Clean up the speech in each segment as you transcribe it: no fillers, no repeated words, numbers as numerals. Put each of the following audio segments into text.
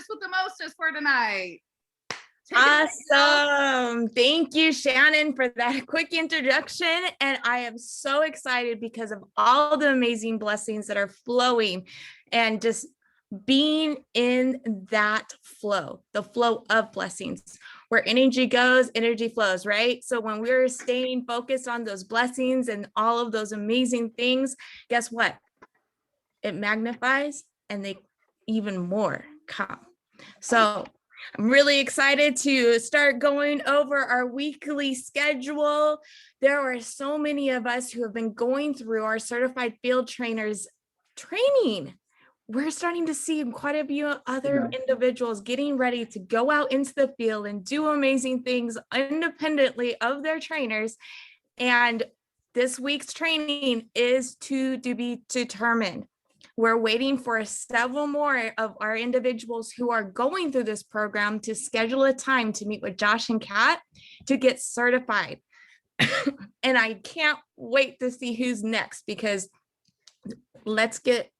with the mostest for tonight. Awesome. Thank you, Shannon, for that quick introduction. And I am so excited because of all the amazing blessings that are flowing and just being in that flow, the flow of blessings. Where energy goes, energy flows, right? So when we're staying focused on those blessings and all of those amazing things, guess what? It magnifies and they even more come. So I'm really excited to start going over our weekly schedule. There are so many of us who have been going through our certified field trainers training. We're starting to see quite a few other individuals getting ready to go out into the field and do amazing things independently of their trainers. And this week's training is to be determined. We're waiting for several more of our individuals who are going through this program to schedule a time to meet with Josh and Kat to get certified. And I can't wait to see who's next, because let's get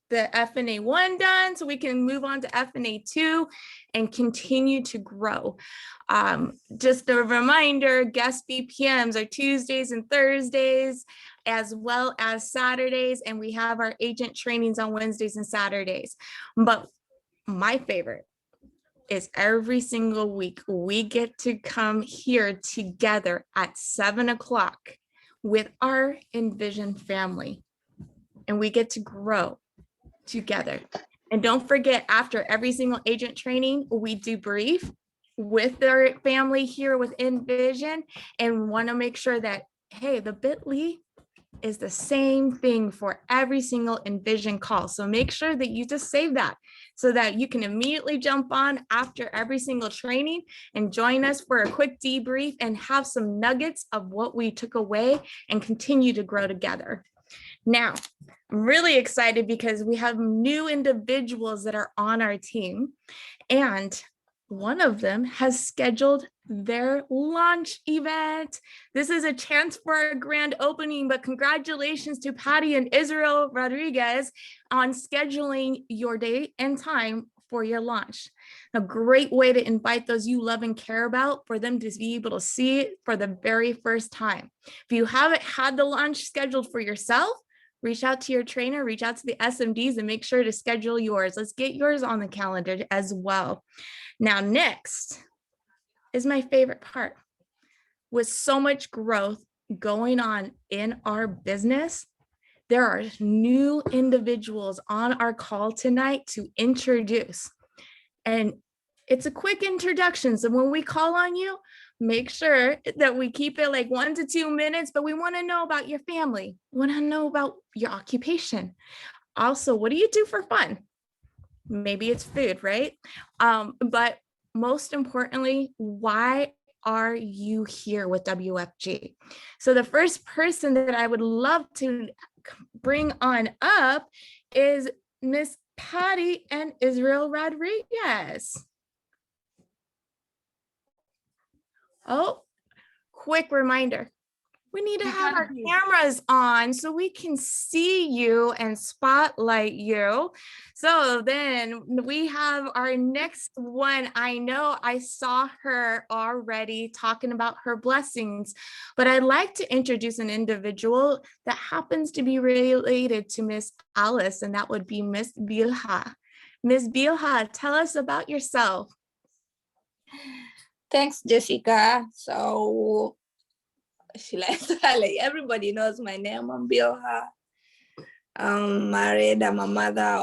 the FNA 1 done so we can move on to FNA 2 and continue to grow. Just a reminder, guest BPMs are Tuesdays and Thursdays, as well as Saturdays, and we have our agent trainings on Wednesdays and Saturdays. But my favorite is every single week we get to come here together at 7 o'clock with our Envision family, and we get to grow together. And don't forget, after every single agent training, we debrief with their family here with Envision, and want to make sure that, hey, the bit.ly is the same thing for every single Envision call. So make sure that you just save that so that you can immediately jump on after every single training and join us for a quick debrief and have some nuggets of what we took away and continue to grow together. Now, I'm really excited because we have new individuals that are on our team, and one of them has scheduled their launch event. This is a chance for a grand opening, but congratulations to Patty and Israel Rodriguez on scheduling your date and time for your launch. A great way to invite those you love and care about for them to be able to see it for the very first time. If you haven't had the launch scheduled for yourself, reach out to your trainer, reach out to the SMDs, and make sure to schedule yours. Let's get yours on the calendar as well. Now, next is my favorite part. With so much growth going on in our business, there are new individuals on our call tonight to introduce. And it's a quick introduction. So when we call on you, make sure that we keep it like 1 to 2 minutes, but we want to know about your family. We want to know about your occupation. Also, what do you do for fun? Maybe it's food, right? But most importantly, why are you here with WFG? So the first person that I would love to bring on up is Miss Patty and Israel Rodriguez. Oh, quick reminder. We need to have our cameras on so we can see you and spotlight you. So then we have our next one. I know I saw her already talking about her blessings, but I'd like to introduce an individual that happens to be related to Miss Alice, and that would be Miss Bilha. Miss Bilha, tell us about yourself. Thanks, Jessica. So, everybody knows my name. I'm Bilha. I'm married. I'm a mother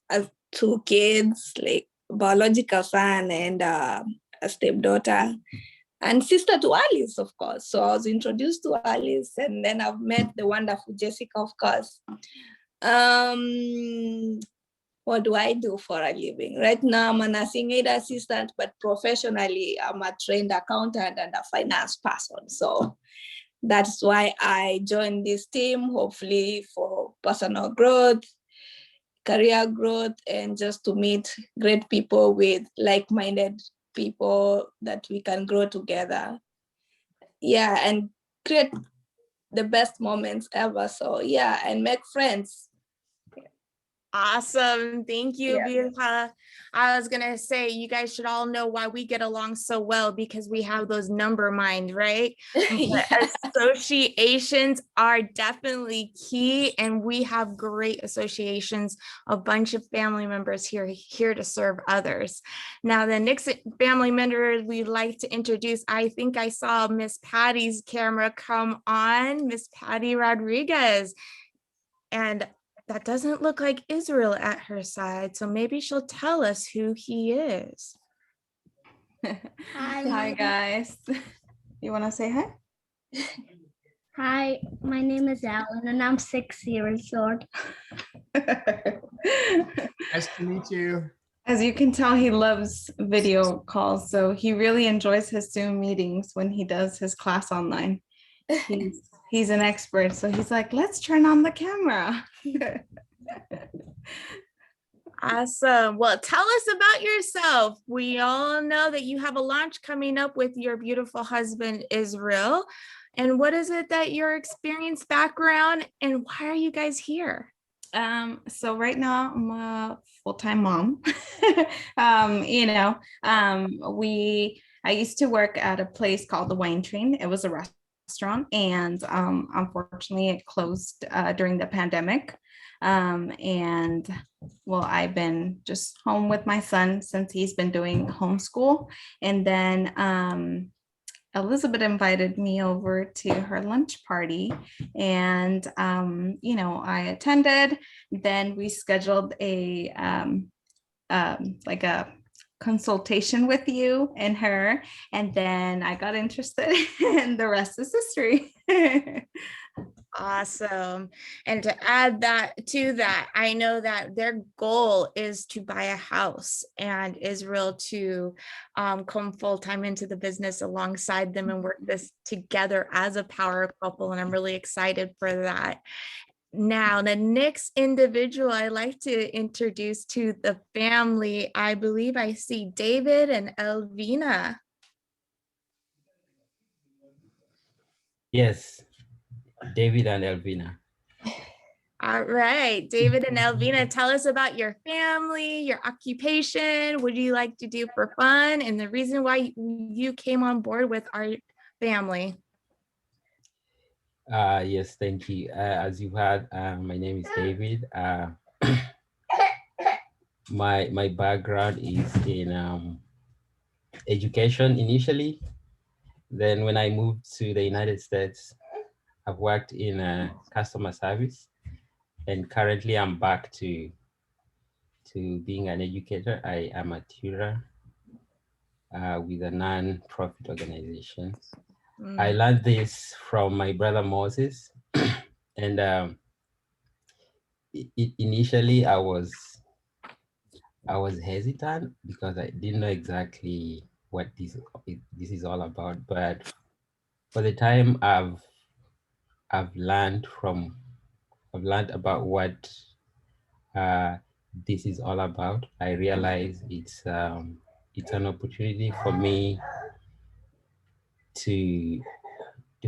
of 2 kids, like biological son and a stepdaughter, and sister to Alice, of course. So I was introduced to Alice, and then I've met the wonderful Jessica, of course. What do I do for a living? Right now, I'm a nursing aid assistant, but professionally, I'm a trained accountant and a finance person. So that's why I joined this team, hopefully for personal growth, career growth, and just to meet great people with like-minded people that we can grow together. Yeah, and create the best moments ever. So yeah, and make friends. Awesome. Thank you, Yeah. Birha. I was going to say, you guys should all know why we get along so well, because we have those number mind, right? Yeah. Associations are definitely key, and we have great associations, a bunch of family members here to serve others. Now, the next family member we'd like to introduce, I think I saw Miss Patty's camera come on, Miss Patty Rodriguez. And that doesn't look like Israel at her side, so maybe she'll tell us who he is. Hi guys. You want to say hi? Hi, my name is Alan and I'm 6 years old. Nice to meet you. As you can tell, he loves video calls, so he really enjoys his Zoom meetings when he does his class online. He's an expert, so he's like, let's turn on the camera. Awesome. Well, tell us about yourself. We all know that you have a launch coming up with your beautiful husband, Israel. And what is it that your experience background, and why are you guys here? So right now I'm a full-time mom. I used to work at a place called the Wine Train. It was a restaurant, and unfortunately it closed during the pandemic. And well, I've been just home with my son since he's been doing homeschool. And then Elizabeth invited me over to her lunch party, and I attended. Then we scheduled a like a consultation with you and her, and then I got interested, and the rest is history. Awesome. And to add that to that, I know that their goal is to buy a house, and Israel to come full-time into the business alongside them and work this together as a power couple. And I'm really excited for that. Now, the next individual I like to introduce to the family, I believe I see David and Elvina. Yes, David and Elvina. All right, David and Elvina, tell us about your family, your occupation. What do you like to do for fun, and the reason why you came on board with our family? Yes, thank you. As you heard, my name is David. My background is in education initially. Then when I moved to the United States, I've worked in customer service, and currently I'm back to being an educator. I am a tutor with a non-profit organization. I learned this from my brother Moses, and initially I was hesitant because I didn't know exactly what this is all about. But for the time I've learned about what this is all about, I realize it's an opportunity for me to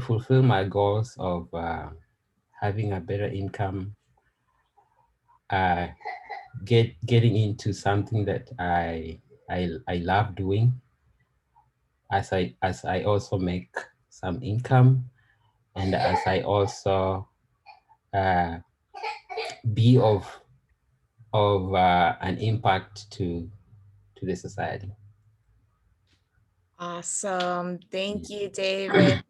fulfill my goals of having a better income, getting into something that I love doing, as I also make some income, and as I also be of an impact to the society. Awesome. Thank you, David.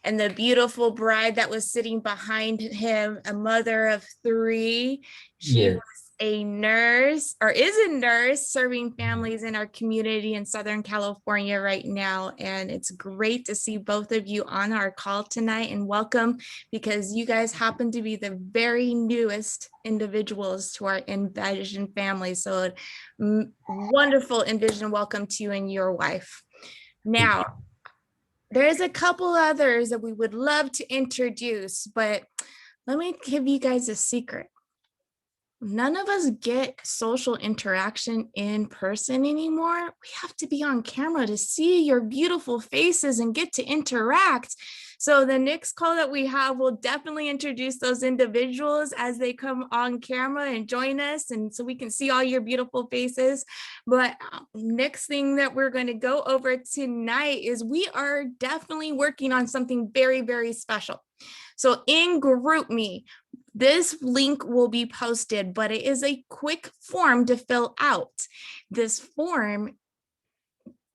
And the beautiful bride that was sitting behind him, a mother of 3. She Yes. was a nurse, or is a nurse, serving families in our community in Southern California right now. And it's great to see both of you on our call tonight, and welcome, because you guys happen to be the very newest individuals to our Envision family. So wonderful Envision welcome to you and your wife. Now, there's a couple others that we would love to introduce, but let me give you guys a secret. none of us get social interaction in person anymore. We have to be on camera to see your beautiful faces and get to interact. So the next call that we have will definitely introduce those individuals as they come on camera and join us, and so we can see all your beautiful faces. But next thing that we're going to go over tonight is we are definitely working on something very, very special. So in GroupMe, this link will be posted, but it is a quick form to fill out. This form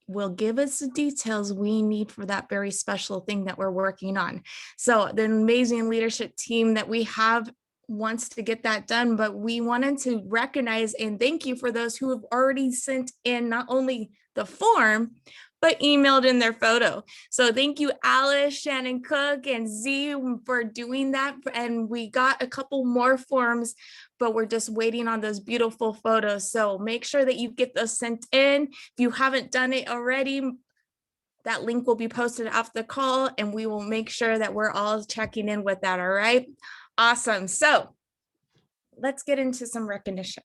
will give us the details we need for that very special thing that we're working on. So the amazing leadership team that we have wants to get that done, but we wanted to recognize and thank you for those who have already sent in not only the form, but emailed in their photo. So thank you, Alice, Shannon Cook, and Z for doing that. And we got a couple more forms, but we're just waiting on those beautiful photos. So make sure that you get those sent in. If you haven't done it already, that link will be posted after the call, and we will make sure that we're all checking in with that, all right? Awesome. So let's get into some recognition.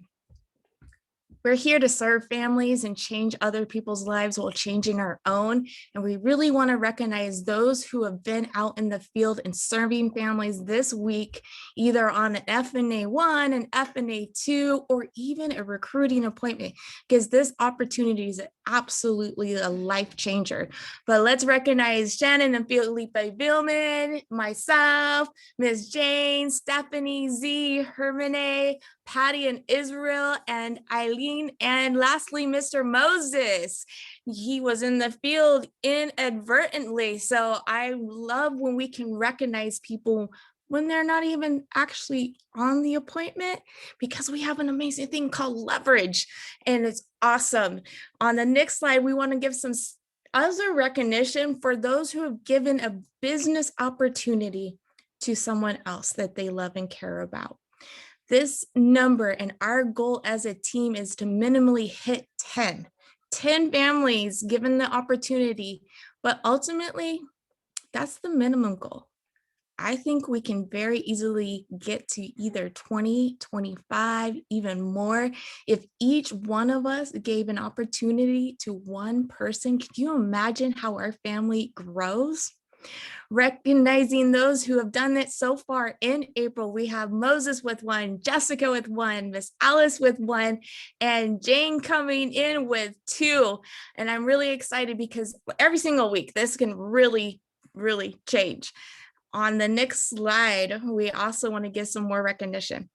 We're here to serve families and change other people's lives while changing our own. And we really want to recognize those who have been out in the field and serving families this week, either on an FNA1, an FNA2, or even a recruiting appointment, because this opportunity is absolutely a life changer. But let's recognize Shannon and Felipe Billman, myself, Ms. Jane, Stephanie, Z, Hermine, Patty and Israel, and Eileen, and lastly, Mr. Moses. He was in the field inadvertently. So I love when we can recognize people when they're not even actually on the appointment, because we have an amazing thing called leverage, and it's awesome. On the next slide, we want to give some other recognition for those who have given a business opportunity to someone else that they love and care about. This number and our goal as a team is to minimally hit 10 families given the opportunity, but ultimately that's the minimum goal. I think we can very easily get to either 20, 25, even more. If each one of us gave an opportunity to one person, can you imagine how our family grows? Recognizing those who have done it so far in April, we have Moses with one, Jessica with one, Miss Alice with one, and Jane coming in with 2. And I'm really excited because every single week, this can really, really change. On the next slide, we also want to give some more recognition.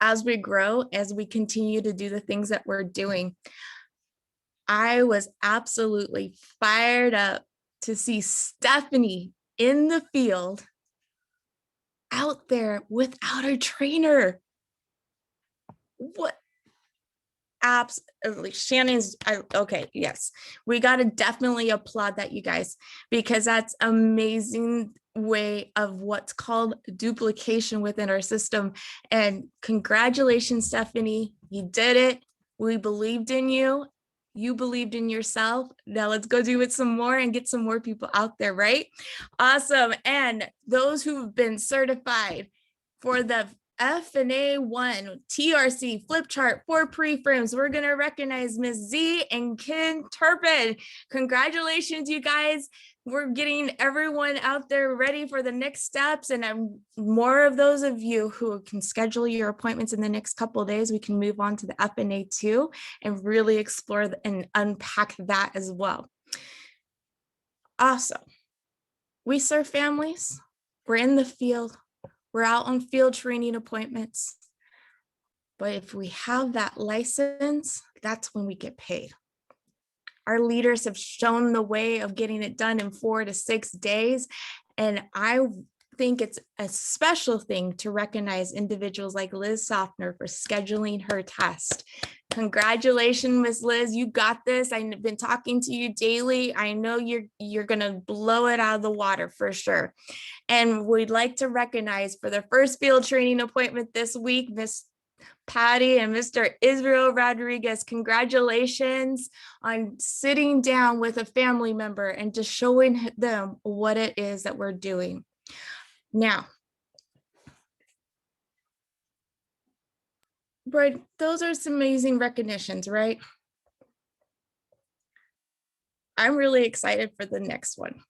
As we grow, as we continue to do the things that we're doing, I was absolutely fired up to see Stephanie in the field out there without a trainer. What? Absolutely. Shannon's, okay, yes. We got to definitely applaud that, you guys, because that's amazing way of what's called duplication within our system. And congratulations, Stephanie, you did it. We believed in you. You believed in yourself. Now let's go do it some more and get some more people out there, right? Awesome. And those who've been certified for the FNA1, TRC, flip chart, 4 pre-frames, we're going to recognize Ms. Z and Ken Turpin. Congratulations, you guys. We're getting everyone out there ready for the next steps, and more of those of you who can schedule your appointments in the next couple of days, we can move on to the FNA2 and really explore and unpack that as well. Awesome. We serve families. We're in the field. We're out on field training appointments. But if we have that license, that's when we get paid. Our leaders have shown the way of getting it done in 4 to 6 days. And I think it's a special thing to recognize individuals like Liz Softner for scheduling her test. Congratulations, Miss Liz, you got this. I've been talking to you daily. I know you're gonna blow it out of the water for sure. And we'd like to recognize for the first field training appointment this week, Miss Patty and Mr. Israel Rodriguez. Congratulations on sitting down with a family member and just showing them what it is that we're doing. Now, Brian, those are some amazing recognitions, right? I'm really excited for the next one.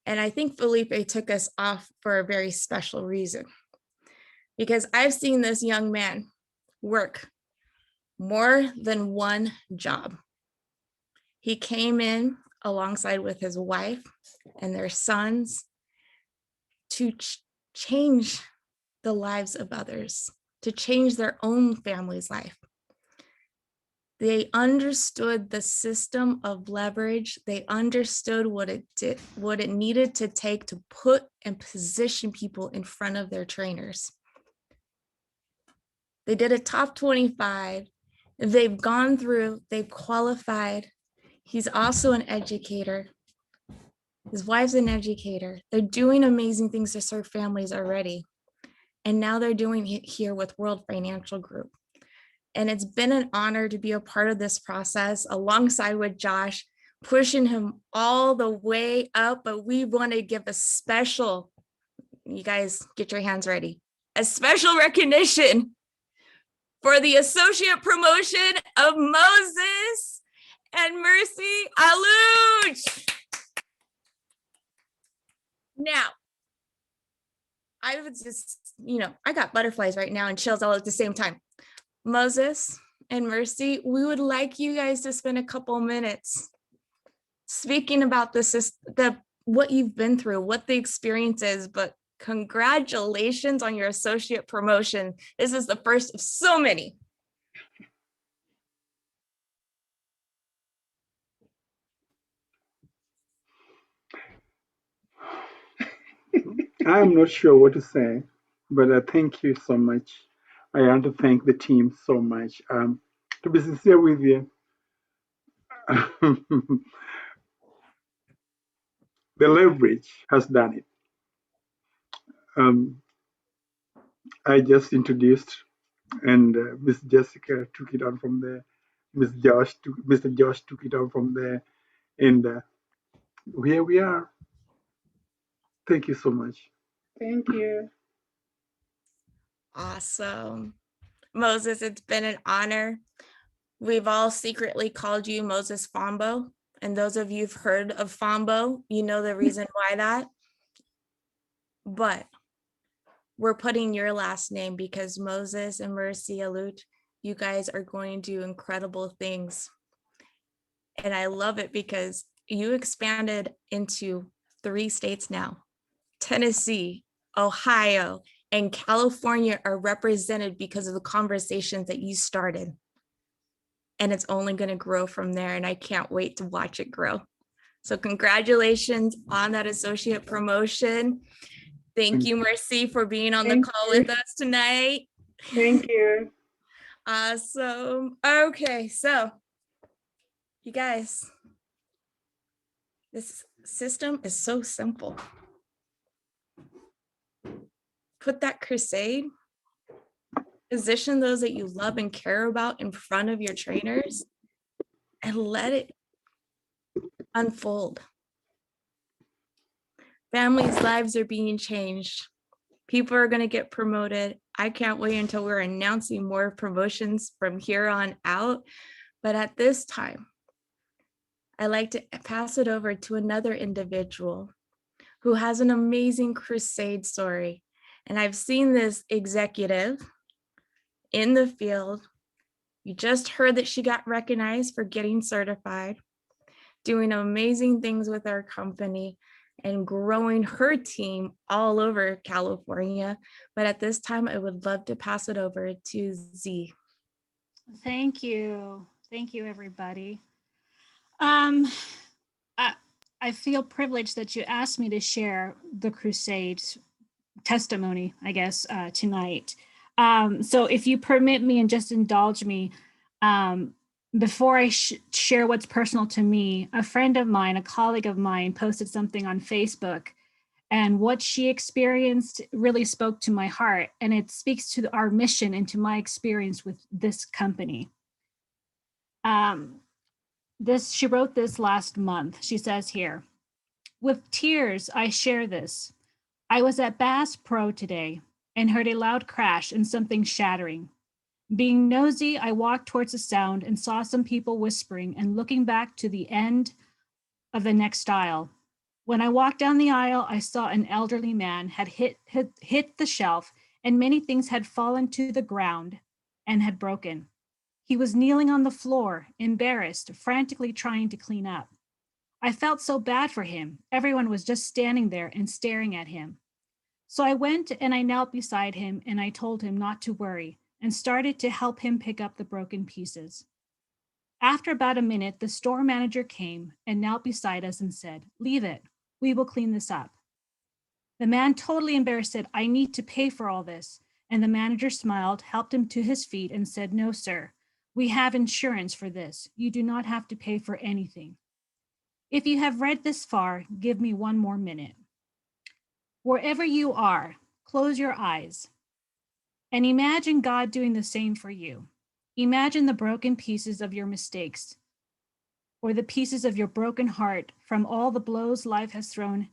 And I think Felipe took us off for a very special reason, because I've seen this young man work more than one job. He came in alongside with his wife and their sons to change the lives of others, to change their own family's life. They understood the system of leverage. They understood what it did, what it needed to take to put and position people in front of their trainers. They did a top 25. They've gone through, they've qualified. He's also an educator. His wife's an educator. They're doing amazing things to serve families already. And now they're doing it here with World Financial Group. And it's been an honor to be a part of this process alongside with Josh, pushing him all the way up. But we want to give a special, you guys get your hands ready, a special recognition for the associate promotion of Moses and Mercy Aluoch. Now, I was just, I got butterflies right now and chills all at the same time. Moses and Mercy, we would like you guys to spend a couple minutes speaking about what you've been through, what the experience is, but congratulations on your associate promotion. This is the first of so many. I'm not sure what to say, but thank you so much. I want to thank the team so much. To be sincere with you, the leverage has done it. I just introduced, and Miss Jessica took it on from there. Mr. Josh took it on from there, and here we are. Thank you so much. Thank you. Awesome. Moses, it's been an honor. We've all secretly called you Moses Fombo. And those of you who've heard of Fombo, you know the reason why that. But we're putting your last name because Moses and Mercy Aluoch, you guys are going to do incredible things. And I love it because you expanded into 3 states now. Tennessee, Ohio, and California are represented because of the conversations that you started. And it's only going to grow from there. And I can't wait to watch it grow. So congratulations on that associate promotion. Thank you, Mercy, for being on the call with us tonight. Thank you. Awesome. Okay, so you guys, this system is so simple. Put that crusade, position those that you love and care about in front of your trainers, and let it unfold. Families' lives are being changed. People are going to get promoted. I can't wait until we're announcing more promotions from here on out. But at this time, I'd like to pass it over to another individual who has an amazing crusade story. And I've seen this executive in the field. You just heard that she got recognized for getting certified, doing amazing things with our company and growing her team all over California. But at this time, I would love to pass it over to Z. Thank you. Thank you, everybody. I feel privileged that you asked me to share the Crusade testimony, I guess, tonight. So if you permit me and just indulge me, before I share what's personal to me, a friend of mine, a colleague of mine, posted something on Facebook, and what she experienced really spoke to my heart, and it speaks to our mission and to my experience with this company. She wrote this last month. She says here, "With tears, I share this. I was at Bass Pro today and heard a loud crash and something shattering. Being nosy, I walked towards the sound and saw some people whispering and looking back to the end of the next aisle. When I walked down the aisle, I saw an elderly man had hit the shelf, and many things had fallen to the ground and had broken. He was kneeling on the floor, embarrassed, frantically trying to clean up. I felt so bad for him. Everyone was just standing there and staring at him. So I went and I knelt beside him and I told him not to worry and started to help him pick up the broken pieces. After about a minute, the store manager came and knelt beside us and said, "Leave it. We will clean this up." The man, totally embarrassed, said, "I need to pay for all this." And the manager smiled, helped him to his feet and said, "No, sir, we have insurance for this. You do not have to pay for anything. If you have read this far, give me one more minute. Wherever you are, close your eyes and imagine God doing the same for you. Imagine the broken pieces of your mistakes or the pieces of your broken heart from all the blows life has thrown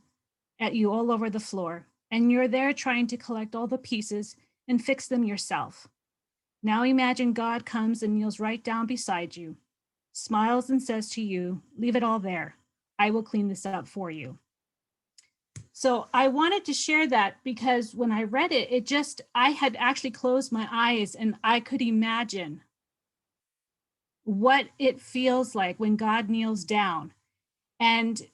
at you all over the floor. And you're there trying to collect all the pieces and fix them yourself. Now imagine God comes and kneels right down beside you, smiles and says to you, "Leave it all there. I will clean this up for you." So I wanted to share that because when I read it, I had actually closed my eyes and I could imagine what it feels like when God kneels down. And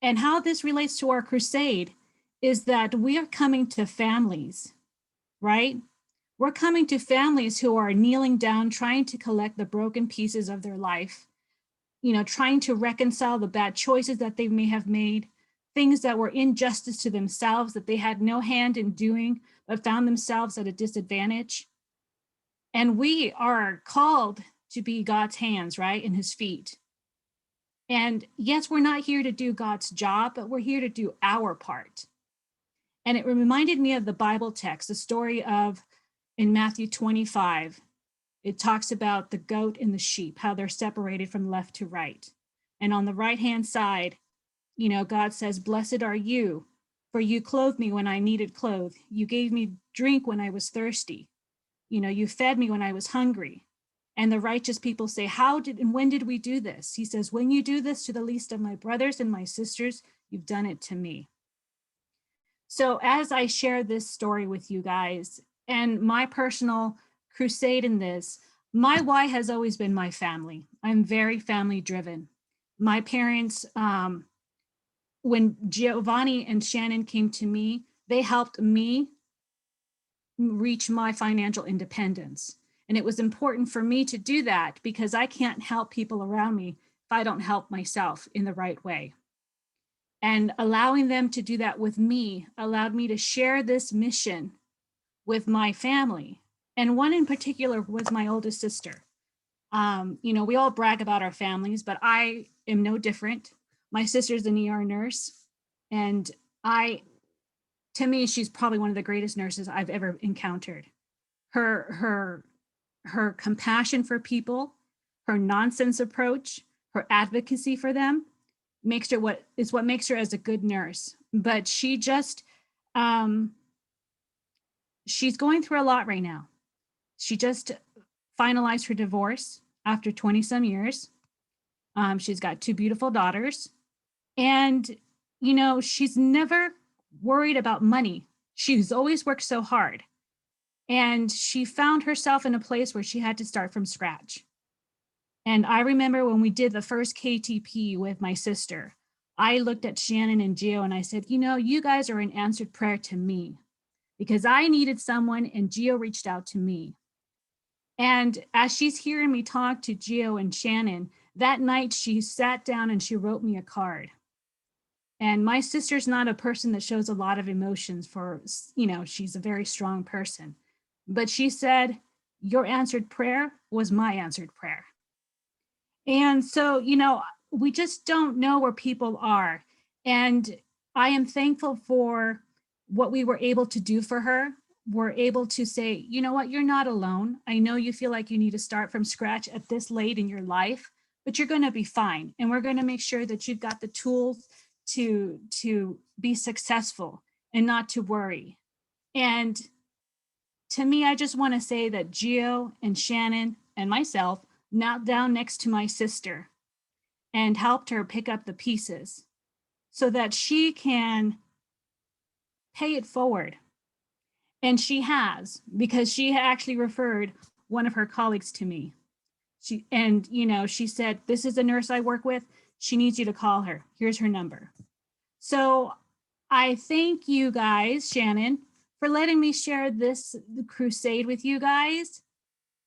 how this relates to our crusade is that we are coming to families, right? We're coming to families who are kneeling down, trying to collect the broken pieces of their life, trying to reconcile the bad choices that they may have made, things that were injustice to themselves that they had no hand in doing, but found themselves at a disadvantage. And we are called to be God's hands, right, and his feet. And yes, we're not here to do God's job, but we're here to do our part. And it reminded me of the Bible text, the story of in Matthew 25. It talks about the goat and the sheep, how they're separated from left to right. And on the right-hand side, God says, "Blessed are you, for you clothed me when I needed clothes. You gave me drink when I was thirsty. You fed me when I was hungry." And the righteous people say, "How did and when did we do this?" He says, "When you do this to the least of my brothers and my sisters, you've done it to me." So as I share this story with you guys and my personal crusade in this, my why has always been my family. I'm very family driven. My parents, when Giovanni and Shannon came to me, they helped me reach my financial independence. And it was important for me to do that because I can't help people around me if I don't help myself in the right way. And allowing them to do that with me allowed me to share this mission with my family. And one in particular was my oldest sister. We all brag about our families, but I am no different. My sister's an ER nurse, and to me, she's probably one of the greatest nurses I've ever encountered. Her compassion for people, her nonsense approach, her advocacy for them makes her what makes her as a good nurse. But she just, she's going through a lot right now. She just finalized her divorce after 20 some years. She's got 2 beautiful daughters. And, she's never worried about money. She's always worked so hard. And she found herself in a place where she had to start from scratch. And I remember when we did the first KTP with my sister, I looked at Shannon and Gio and I said, you guys are an answered prayer to me because I needed someone and Gio reached out to me. And as she's hearing me talk to Gio and Shannon, that night she sat down and she wrote me a card. And my sister's not a person that shows a lot of emotions she's a very strong person. But she said, "Your answered prayer was my answered prayer." And so, we just don't know where people are. And I am thankful for what we were able to do for her. We're able to say, you know what, you're not alone. I know you feel like you need to start from scratch at this late in your life, but you're going to be fine. And we're going to make sure that you've got the tools to be successful and not to worry. And to me, I just want to say that Gio and Shannon and myself knelt down next to my sister and helped her pick up the pieces so that she can pay it forward. And she has, because she actually referred one of her colleagues to me. She said, this is a nurse I work with. She needs you to call her. Here's her number. So I thank you guys, Shannon, for letting me share this crusade with you guys,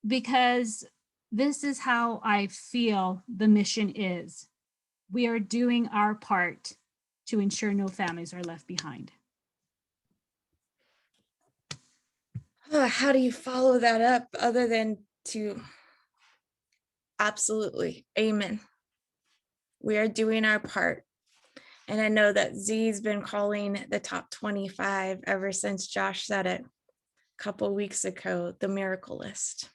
because this is how I feel the mission is. We are doing our part to ensure no families are left behind. How do you follow that up other than to absolutely, amen. We are doing our part. And I know that Z's been calling the top 25 ever since Josh said it a couple weeks ago, the miracle list.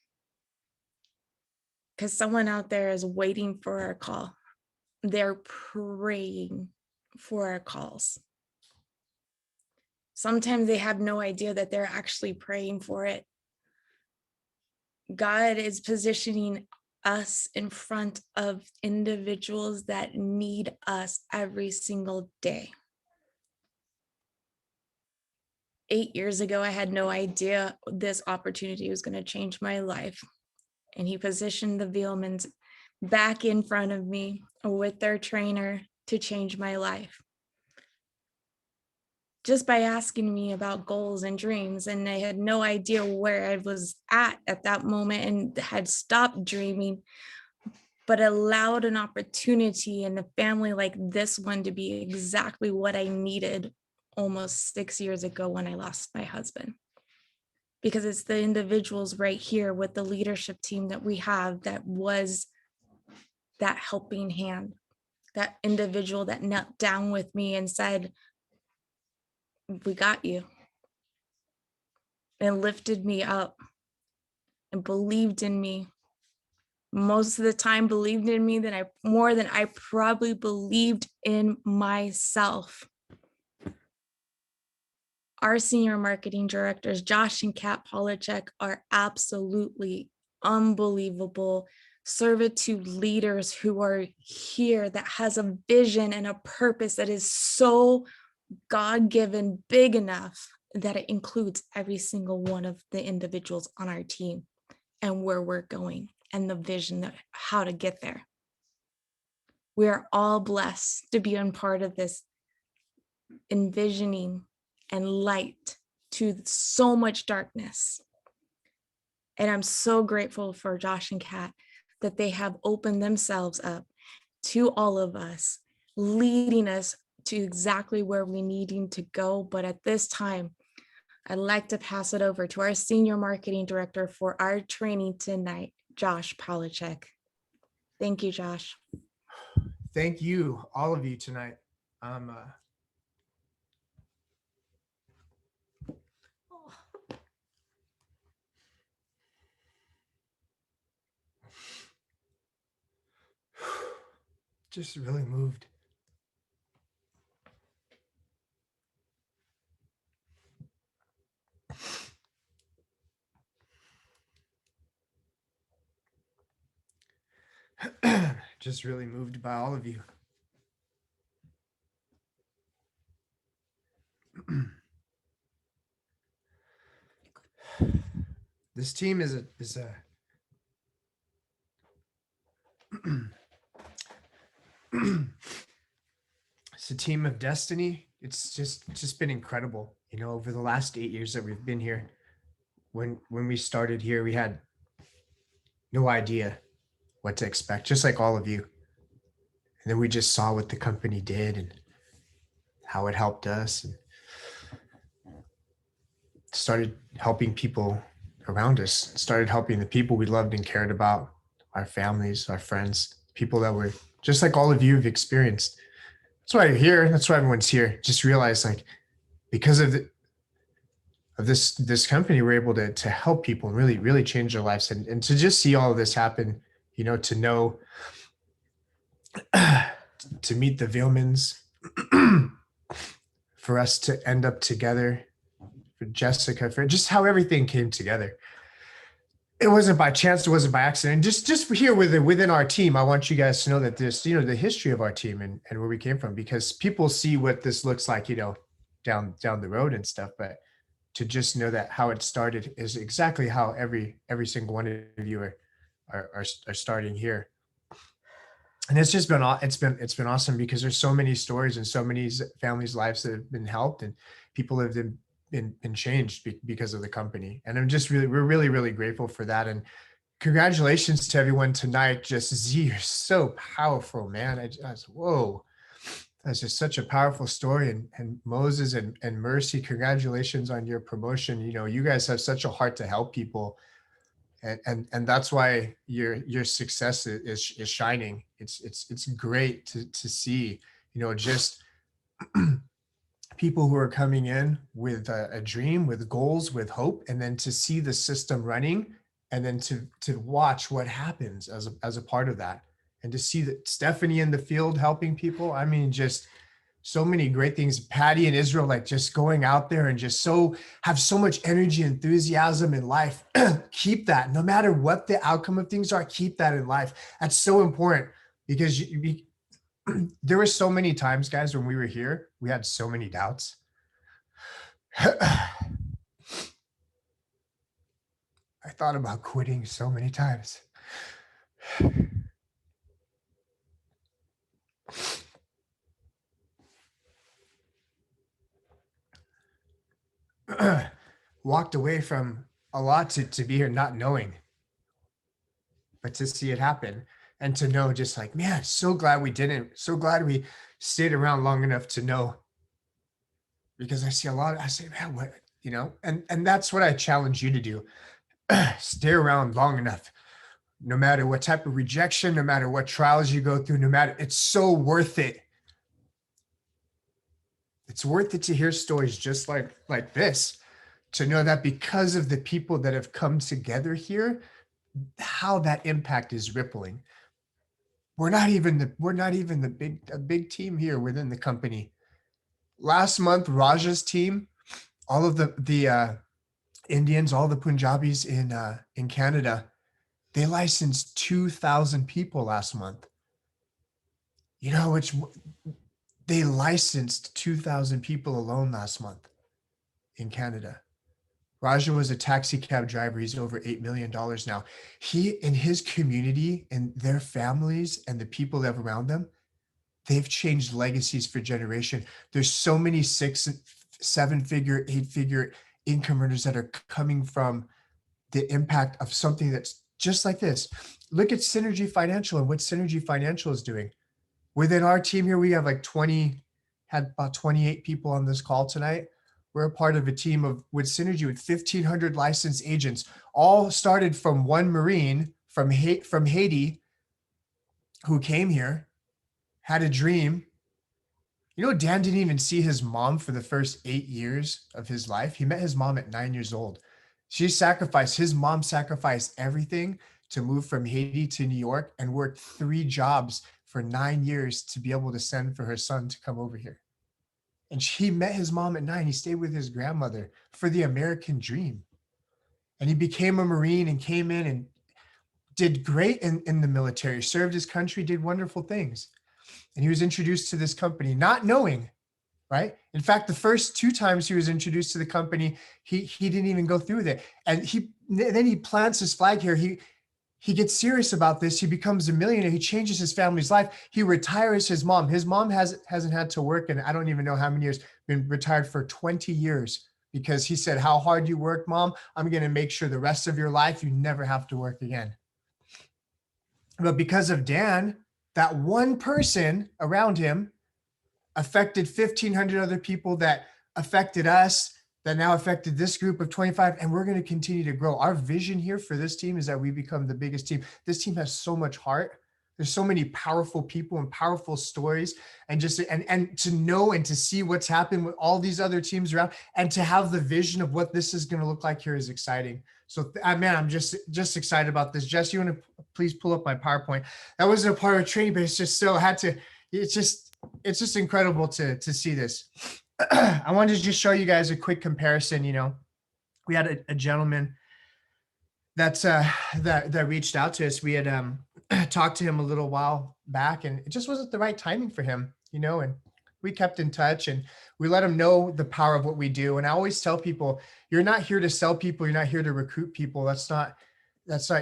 Because someone out there is waiting for our call. They're praying for our calls. Sometimes they have no idea that they're actually praying for it. God is positioning us in front of individuals that need us every single day. 8 years ago, I had no idea this opportunity was going to change my life. And he positioned the Vealmans back in front of me with their trainer to change my life. Just by asking me about goals and dreams. And I had no idea where I was at that moment and had stopped dreaming, but allowed an opportunity in a family like this one to be exactly what I needed almost 6 years ago when I lost my husband. Because it's the individuals right here with the leadership team that we have that was that helping hand, that individual that knelt down with me and said, we got you, and lifted me up and believed in me. Most of the time believed in me more than I probably believed in myself. Our senior marketing directors, Josh and Kat Polacek, are absolutely unbelievable servitude leaders who are here that has a vision and a purpose that is so God-given, big enough that it includes every single one of the individuals on our team and where we're going and the vision of how to get there. We are all blessed to be a part of this envisioning and light to so much darkness. And I'm so grateful for Josh and Kat that they have opened themselves up to all of us, leading us to exactly where we needing to go. But at this time, I'd like to pass it over to our senior marketing director for our training tonight, Josh Polacek. Thank you, Josh. Thank you, all of you tonight. Just really moved. Just really moved by all of you. This team is a it's a team of destiny. It's just been incredible. You know, over the last 8 years that we've been here, when we started here, we had no idea what to expect, just like all of you. And then we just saw what the company did and how it helped us, and started helping people around us, started helping the people we loved and cared about, our families, our friends, people that were just like all of you have experienced. That's why you're here. That's why everyone's here. Just realize, like, because of this company, we're able to help people and really change their lives, and to just see all of this happen, you know, to know, to meet the Vealmans, for us to end up together Jessica, for just how everything came together. It wasn't by chance, it wasn't by accident. Just here within our team, I want you guys to know that this, the history of our team and where we came from, because people see what this looks like, down the road and stuff, but to just know that how it started is exactly how every single one of you are starting here. And it's just been it's been awesome, because there's so many stories and so many families' lives that have been helped, and people have been changed because of the company. And we're really grateful for that. And congratulations to everyone tonight. Just Z, you're so powerful, man. Whoa, that's just such a powerful story. And Moses and Mercy, congratulations on your promotion. You guys have such a heart to help people. And that's why your success is shining. It's great to see, just people who are coming in with a dream, with goals, with hope, and then to see the system running, and then to watch what happens as a part of that, and to see that Stephanie in the field helping people. I mean, just so many great things. Patty and Israel, like just going out there and just have so much energy, enthusiasm in life. Keep that, no matter what the outcome of things are, keep that in life. That's so important, because there were so many times, guys, when we were here, we had so many doubts. I thought about quitting so many times. Walked away from a lot to be here not knowing, but to see it happen and to know, just like, man, so glad we didn't, so glad we stayed around long enough to know, because I say, man, what, and that's what I challenge you to do. Stay around long enough, no matter what type of rejection, no matter what trials you go through, it's so worth it. It's worth it to hear stories just like this, to know that because of the people that have come together here, how that impact is rippling. We're not even a big team here within the company. Last month, Raja's team, all of the Indians, all the Punjabis in Canada, they licensed 2,000 people last month. They licensed 2,000 people alone last month in Canada. Raja was a taxi cab driver. He's over $8 million now. He and his community and their families and the people that have around them, they've changed legacies for generation. There's so many 6, 7-figure, 8-figure income earners that are coming from the impact of something that's just like this. Look at Synergy Financial and what Synergy Financial is doing. Within our team here, we have had about 28 people on this call tonight. We're a part of a team with Synergy with 1,500 licensed agents, all started from one Marine from Haiti who came here, had a dream. Dan didn't even see his mom for the first 8 years of his life. He met his mom at 9 years old. His mom sacrificed everything to move from Haiti to New York and worked 3 jobs for 9 years to be able to send for her son to come over here. And he met his mom at 9. He stayed with his grandmother for the American dream. And he became a Marine and came in and did great in the military, served his country, did wonderful things. And he was introduced to this company, not knowing, right? In fact, the first 2 times he was introduced to the company, he didn't even go through with it. And then he plants his flag here. He gets serious about this. He becomes a millionaire. He changes his family's life. He retires his mom. His mom hasn't had to work in, I don't even know how many years, been retired for 20 years, because he said, how hard you work, Mom, I'm going to make sure the rest of your life, you never have to work again. But because of Dan, that one person around him affected 1,500 other people that affected us, that now affected this group of 25, and we're going to continue to grow. Our vision here for this team is that we become the biggest team. This team has so much heart. There's so many powerful people and powerful stories, and just and to know and to see what's happened with all these other teams around, and to have the vision of what this is going to look like here is exciting. So man, I'm just excited about this. Jess, you want to please pull up my PowerPoint? That wasn't a part of training, but it's just so it's just incredible to see this. I wanted to just show you guys a quick comparison. We had a gentleman that reached out to us. We had talked to him a little while back, and it just wasn't the right timing for him, and we kept in touch and we let him know the power of what we do. And I always tell people, you're not here to sell people, you're not here to recruit people. That's not,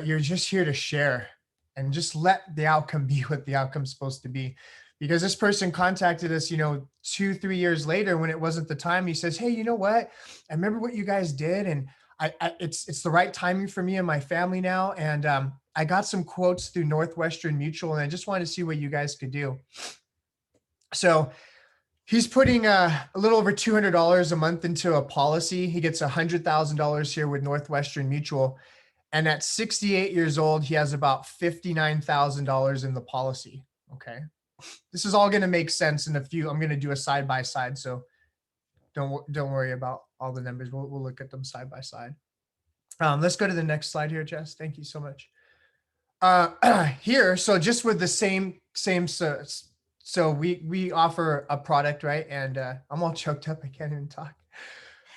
you're just here to share and just let the outcome be what the outcome's supposed to be. Because this person contacted us, 2-3 years later when it wasn't the time. He says, hey, you know what? I remember what you guys did, and it's the right timing for me and my family now. And I got some quotes through Northwestern Mutual, and I just wanted to see what you guys could do. So he's putting a little over $200 a month into a policy. He gets $100,000 here with Northwestern Mutual. And at 68 years old, he has about $59,000 in the policy. Okay. This is all going to make sense in a few. I'm going to do a side by side. So don't worry about all the numbers. We'll look at them side by side. Let's go to the next slide here, Jess. Thank you so much. Here, so just with the same, so we offer a product, right? And I'm all choked up. I can't even talk.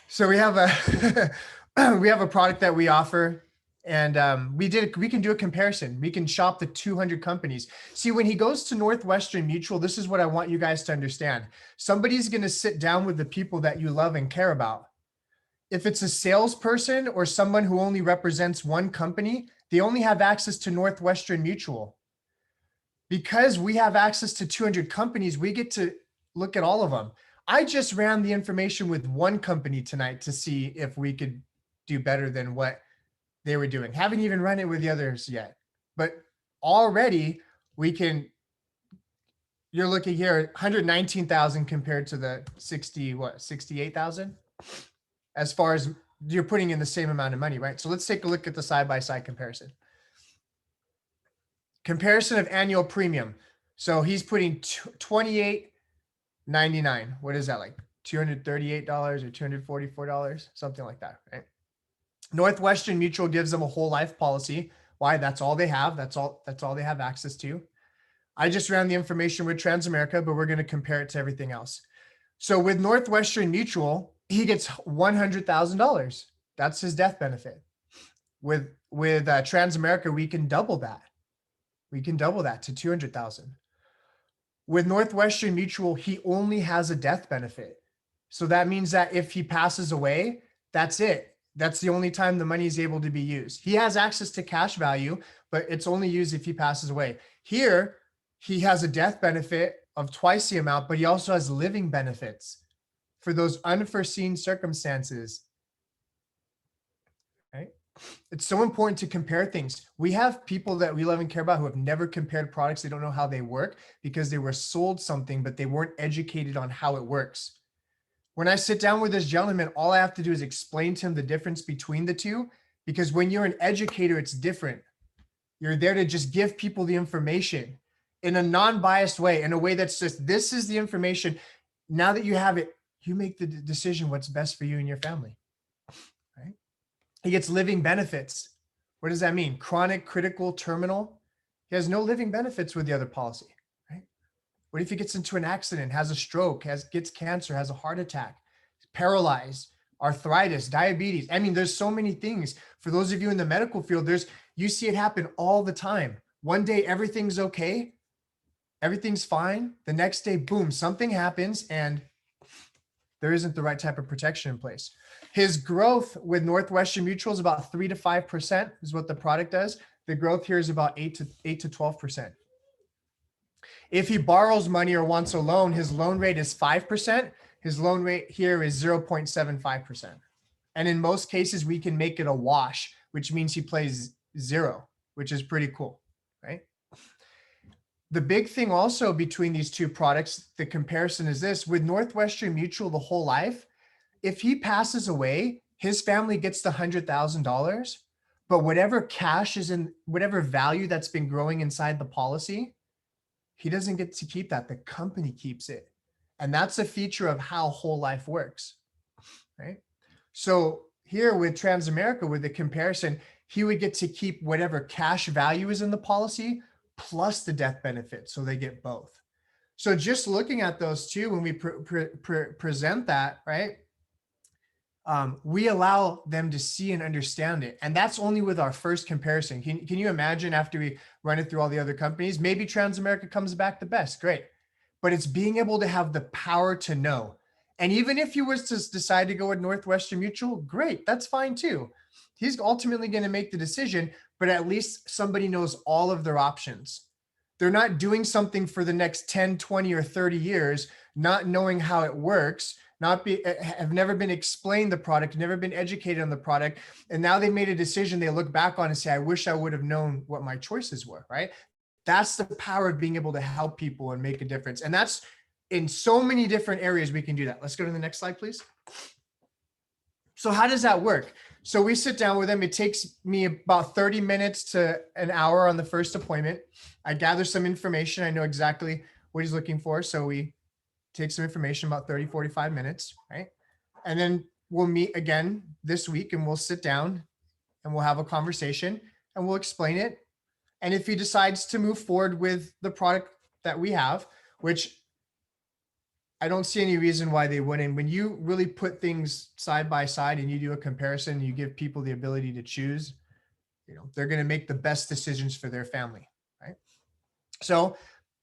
So we have a product that we offer, and we can do a comparison. We can shop the 200 companies. See, when he goes to Northwestern Mutual, this is what I want you guys to understand. Somebody's going to sit down with the people that you love and care about. If it's a salesperson or someone who only represents one company, they only have access to Northwestern Mutual. Because we have access to 200 companies, we get to look at all of them. I just ran the information with one company tonight to see if we could do better than what they were doing. Haven't even run it with the others yet, but already we can, you're looking here, 119,000 compared to the 68,000. As far as you're putting in the same amount of money, right? So let's take a look at the side-by-side comparison. Comparison of annual premium. So he's putting $28.99. What is that, like $238 or $244? Something like that, right? Northwestern Mutual gives them a whole life policy. Why? That's all they have. That's all they have access to. I just ran the information with Transamerica, but we're going to compare it to everything else. So with Northwestern Mutual, he gets $100,000. That's his death benefit. With Transamerica, we can double that. We can double that to $200,000. With Northwestern Mutual, he only has a death benefit. So that means that if he passes away, that's it. That's the only time the money is able to be used. He has access to cash value, but it's only used if he passes away. Here, he has a death benefit of twice the amount, but he also has living benefits for those unforeseen circumstances. Right? It's so important to compare things. We have people that we love and care about who have never compared products. They don't know how they work because they were sold something, but they weren't educated on how it works. When I sit down with this gentleman, all I have to do is explain to him the difference between the two, because when you're an educator, it's different. You're there to just give people the information in a non-biased way, in a way that's just, this is the information. Now that you have it, you make the decision what's best for you and your family, right? He gets living benefits. What does that mean? Chronic, critical, terminal. He has no living benefits with the other policy, right? What if he gets into an accident, has a stroke, gets cancer, has a heart attack, paralyzed, arthritis, diabetes? I mean, there's so many things. For those of you in the medical field, you see it happen all the time. One day, everything's okay. Everything's fine. The next day, boom, something happens and there isn't the right type of protection in place. His growth with Northwestern Mutual is about 3 to 5% is what the product does. The growth here is about 8 to 12%. If he borrows money or wants a loan, his loan rate is 5%. His loan rate here is 0.75%. And in most cases, we can make it a wash, which means he plays zero, which is pretty cool, right? The big thing also between these two products, the comparison is this: with Northwestern Mutual, the whole life, if he passes away, his family gets the $100,000, but whatever cash is in, whatever value that's been growing inside the policy, he doesn't get to keep that. The company keeps it. And that's a feature of how whole life works, right? So here with Transamerica, with the comparison, he would get to keep whatever cash value is in the policy plus the death benefit. So they get both. So just looking at those two, when we present that, right? We allow them to see and understand it. And that's only with our first comparison. Can you imagine after we run it through all the other companies, maybe Transamerica comes back the best, great. But it's being able to have the power to know. And even if he was to decide to go with Northwestern Mutual, great, that's fine too. He's ultimately going to make the decision, but at least somebody knows all of their options. They're not doing something for the next 10, 20, or 30 years, not knowing how it works, have never been explained the product, never been educated on the product. And now they made a decision they look back on and say, I wish I would have known what my choices were, right? That's the power of being able to help people and make a difference. And that's in so many different areas we can do that. Let's go to the next slide, please. So how does that work? So we sit down with them. It takes me about 30 minutes to an hour on the first appointment. I gather some information. I know exactly what he's looking for. So we take some information, about 30, 45 minutes, right? And then we'll meet again this week and we'll sit down and we'll have a conversation and we'll explain it. And if he decides to move forward with the product that we have, which I don't see any reason why they wouldn't. When you really put things side by side and you do a comparison, you give people the ability to choose, they're going to make the best decisions for their family, right? So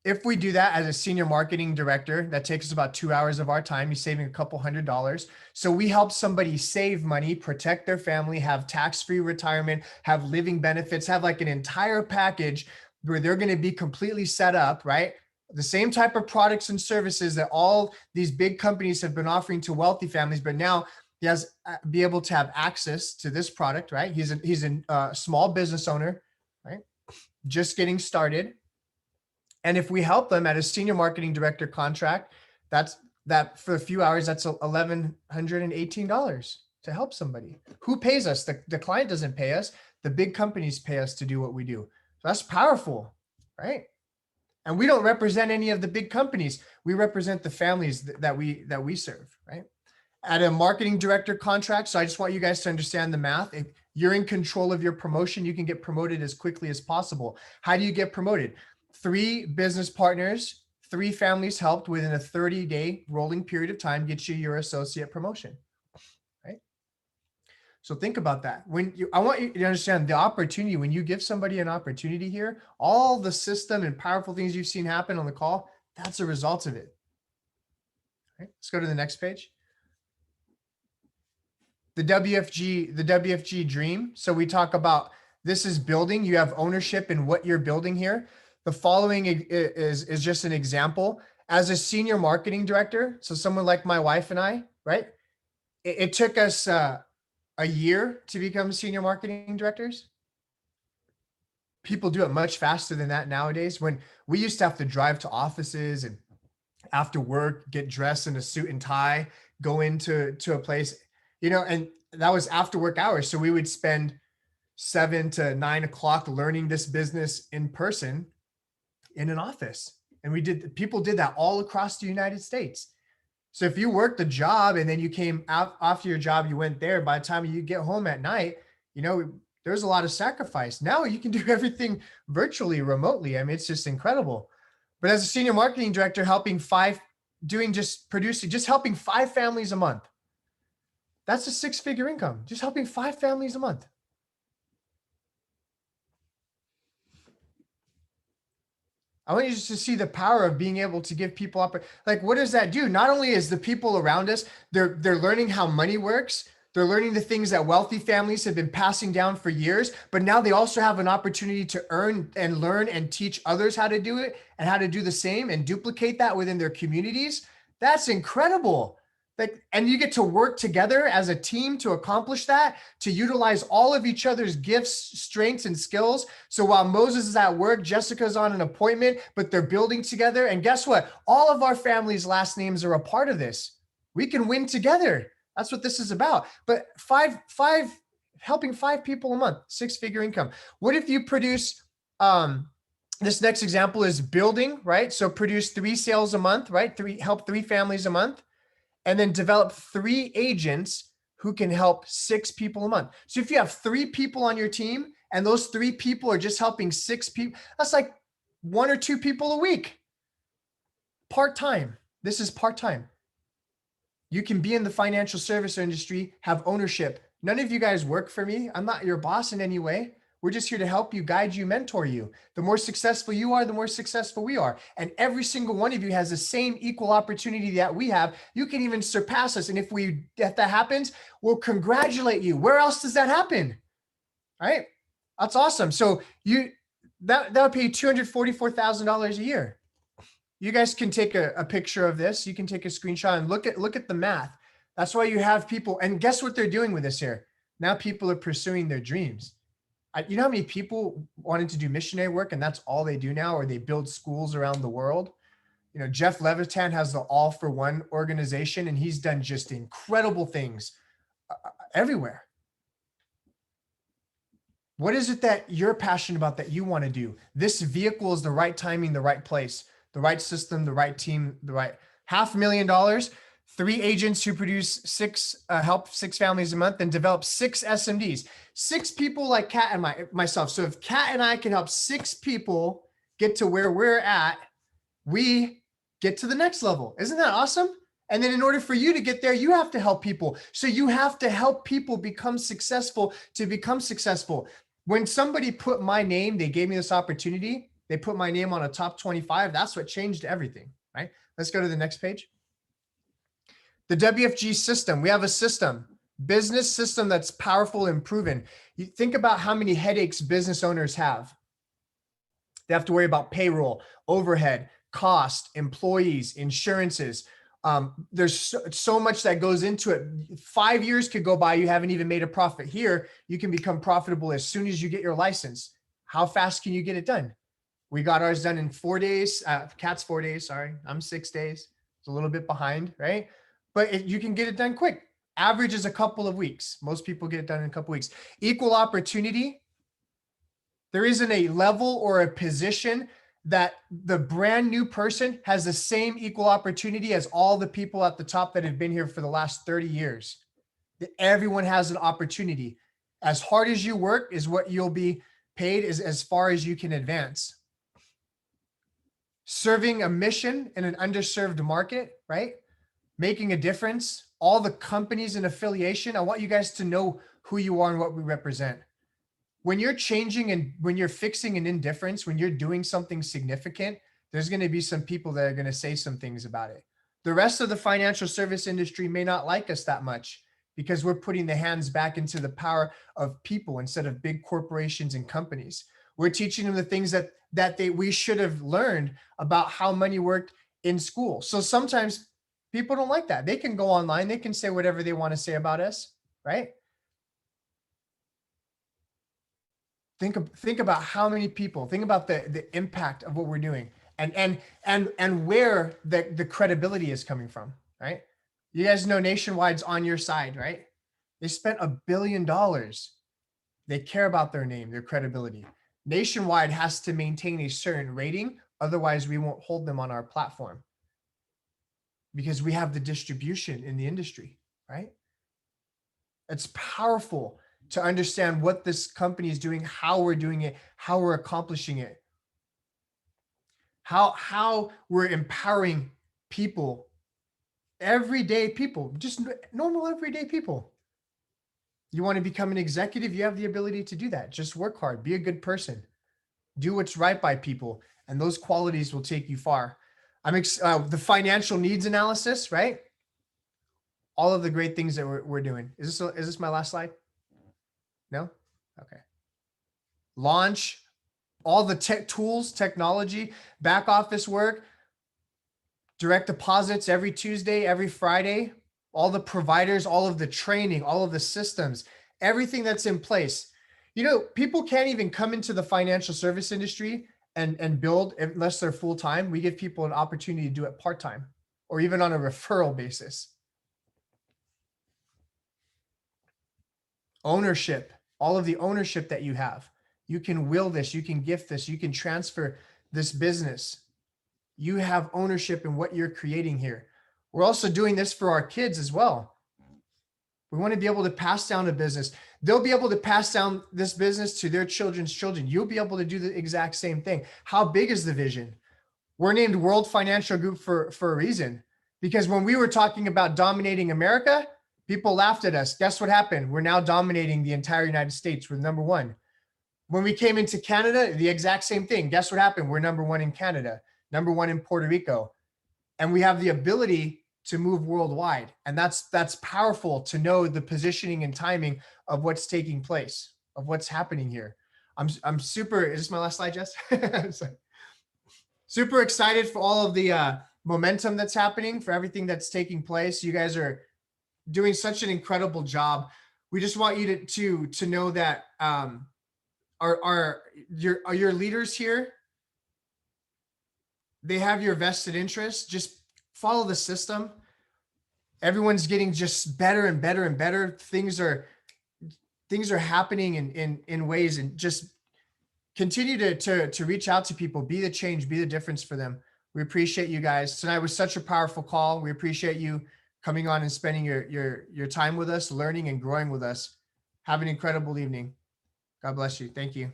if we do that as a senior marketing director, that takes us about 2 hours of our time. You're saving a couple $100s. So we help somebody save money, protect their family, have tax-free retirement, have living benefits, have like an entire package where they're going to be completely set up, right? The same type of products and services that all these big companies have been offering to wealthy families, but now he has be able to have access to this product, right? He's a small business owner, right? Just getting started. And if we help them at a senior marketing director contract, that for a few hours, that's $1,118 to help somebody. Who pays us? The client doesn't pay us. The big companies pay us to do what we do. So that's powerful, right? And we don't represent any of the big companies. We represent the families that we serve, right? At a marketing director contract, so I just want you guys to understand the math. If you're in control of your promotion, you can get promoted as quickly as possible. How do you get promoted? 3 business partners, 3 families helped within a 30-day rolling period of time gets you your associate promotion, right? So think about that. I want you to understand the opportunity. When you give somebody an opportunity here, all the system and powerful things you've seen happen on the call, that's a result of it. Right? Let's go to the next page. The WFG dream. So we talk about this is building. You have ownership in what you're building here. The following is just an example. As a senior marketing director, so someone like my wife and I, right? It took us a year to become senior marketing directors. People do it much faster than that nowadays. When we used to have to drive to offices and after work, get dressed in a suit and tie, go into a place, and that was after work hours. So we would spend 7 to 9 o'clock learning this business in person in an office. And people did that all across the United States. So if you worked a job and then you came out after your job, you went there, by the time you get home at night, there's a lot of sacrifice. Now you can do everything virtually, remotely. I mean, it's just incredible. But as a senior marketing director, helping 5 families a month, that's a 6-figure income, just helping 5 families a month. I want you just to see the power of being able to give people up. Like, what does that do? Not only is the people around us, they're learning how money works. They're learning the things that wealthy families have been passing down for years, but now they also have an opportunity to earn and learn and teach others how to do it and how to do the same and duplicate that within their communities. That's incredible. And you get to work together as a team to accomplish that, to utilize all of each other's gifts, strengths, and skills. So while Moses is at work, Jessica's on an appointment, but they're building together. And guess what? All of our family's last names are a part of this. We can win together. That's what this is about. But helping 5 people a month, 6-figure income. What if you produce, this next example is building, right? So produce 3 sales a month, right? Help 3 families a month. And then develop 3 agents who can help 6 people a month. So if you have 3 people on your team and those 3 people are just helping 6 people, that's like 1 or 2 people a week. part-time. This is part-time. You can be in the financial service industry, have ownership. None of you guys work for me. I'm not your boss in any way. We're just here to help you, guide you, mentor you. The more successful you are, the more successful we are. And every single one of you has the same equal opportunity that we have. You can even surpass us. And if that happens, we'll congratulate you. Where else does that happen? All right. That's awesome. So that would pay $244,000 a year. You guys can take a picture of this. You can take a screenshot and look at the math. That's why you have people. And guess what they're doing with this here? Now people are pursuing their dreams. You know how many people wanted to do missionary work and that's all they do now, or they build schools around the world? You know, Jeff Levitan has the All for One organization, and he's done just incredible things everywhere. What is it that you're passionate about that you want to do? This vehicle is the right timing, the right place, the right system, the right team, the right $500,000. 3 agents who produce help 6 families a month and develop 6 SMDs, 6 people like Kat and myself. So if Kat and I can help 6 people get to where we're at, we get to the next level. Isn't that awesome? And then in order for you to get there, you have to help people. So you have to help people become successful to become successful. When somebody put my name, they gave me this opportunity. They put my name on a top 25. That's what changed everything, right? Let's go to the next page. The Wfg system, we have a system, business system that's powerful and proven. You think about how many headaches business owners have. They have to worry about payroll, overhead, cost, employees, insurances. There's so much that goes into it. 5 years could go by, you haven't even made a profit. Here, you can become profitable as soon as you get your license. How fast can you get it done? We got ours done in 4 days. Kat's 4 days, sorry. I'm 6 days. It's a little bit behind, right? But you can get it done quick. Average is a couple of weeks. Most people get it done in a couple of weeks. Equal opportunity. There isn't a level or a position that the brand new person has the same equal opportunity as all the people at the top that have been here for the last 30 years. That everyone has an opportunity. As hard as you work is what you'll be paid as far as you can advance. Serving a mission in an underserved market, right? Making a difference. All the companies and affiliation, I want you guys to know who you are and what we represent. When you're changing and when you're fixing an indifference, when you're doing something significant, there's going to be some people that are going to say some things about it. The rest of the financial service industry may not like us that much because we're putting the hands back into the power of people instead of big corporations and companies. We're teaching them the things that we should have learned about how money worked in school. So sometimes people don't like that. They can go online. They can say whatever they want to say about us, right? Think about how many people, think about the impact of what we're doing and where the credibility is coming from, right? You guys know Nationwide's on your side, right? They spent $1 billion. They care about their name, their credibility. Nationwide has to maintain a certain rating. Otherwise, we won't hold them on our platform because we have the distribution in the industry, right? It's powerful to understand what this company is doing, how we're doing it, how we're accomplishing it, how we're empowering people, everyday people, just normal everyday people. You want to become an executive, you have the ability to do that. Just work hard, be a good person, do what's right by people, and those qualities will take you far. The financial needs analysis, right? All of the great things that we're doing. Is this my last slide? No? Okay. Launch all the tech tools, technology, back office work, direct deposits every Tuesday, every Friday, all the providers, all of the training, all of the systems, everything that's in place. You know, people can't even come into the financial service industry and build unless they're full-time. We give people an opportunity to do it part-time or even on a referral basis. Ownership, all of the ownership that you have. You can will this, you can gift this, you can transfer this business. You have ownership in what you're creating here. We're also doing this for our kids as well. We want to be able to pass down a business. They'll be able to pass down this business to their children's children. You'll be able to do the exact same thing. How big is the vision? We're named World Financial Group for a reason, because when we were talking about dominating America, people laughed at us. Guess what happened? We're now dominating the entire United States. We're number one. When we came into Canada, the exact same thing. Guess what happened? We're number one in Canada, number one in Puerto Rico. And we have the ability to move worldwide. And that's powerful to know the positioning and timing of what's taking place, of what's happening here. I'm super, is this my last slide, Jess? Super excited for all of the momentum that's happening, for everything that's taking place. You guys are doing such an incredible job. We just want you to know that are your leaders here, they have your vested interest. Just follow the system. Everyone's getting just better and better and better. Things are happening in ways, and just continue to reach out to people, be the change, be the difference for them. We appreciate you guys. Tonight was such a powerful call. We appreciate you coming on and spending your time with us, learning and growing with us. Have an incredible evening. God bless you. Thank you.